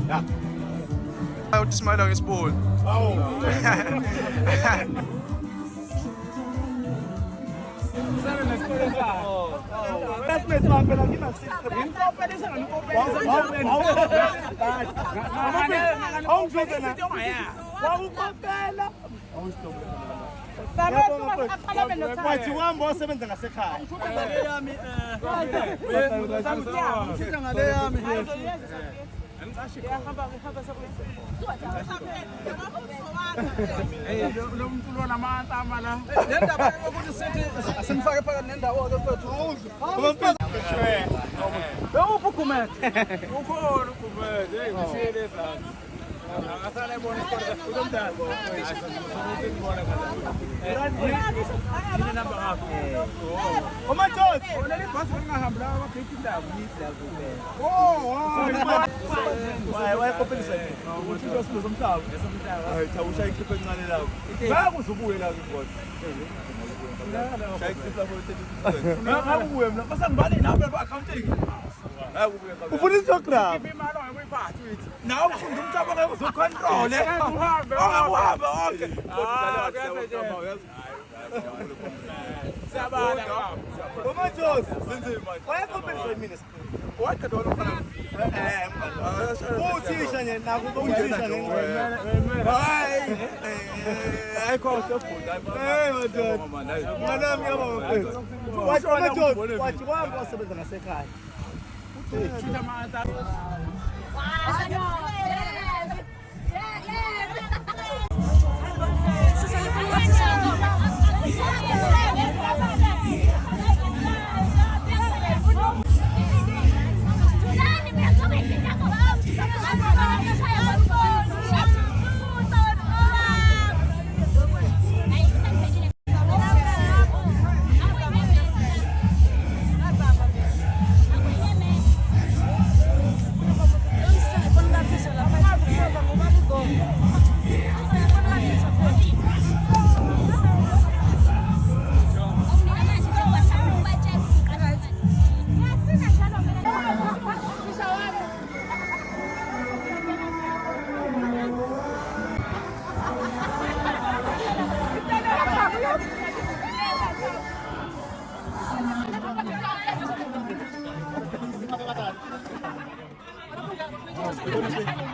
Ja. Het is mij dan gespoord. Oh. Wachiwamba wasebenza ngasekhaya. Lo mculo namantama la. Nendaba ukuthi sithi asimfake phakathi nendawo ke mfethu. Bewuphi uGumede? Ukhona uGumede, hey ngishiyele ezana. Akasala ebona isikole kulomdalo. Ayisibona yini namba ngapha? Umajosi. Leli bus lingahambi la ababheki indawo yithi la kuphela. Wayekophelisa yini? Ukuthi uSipho somhlaba. Hayi cha ushaya ikhiphe encane lapho. Bakuzubuye la inkosi. Shaya ikhiphe lapho ethi. Ngakubuye mina basangibani nabo ba-accounting. Ufuna isijografi. Imali ongekuyiphathi uyithi. Nawe ufunda umhlaba ngeke uzocontrole. Uhambe okay. Siyabala Umajosi sinzima. Wayekophelisa yini? waqeda lokho. Uthisha nje nakuba uthisha ngengqondo. Hayi. Ayikho stopful. Mwana mnyama mfethu. Wathi wamba wasebenza ngasekhaya. Uthutha amanzi. Thank you.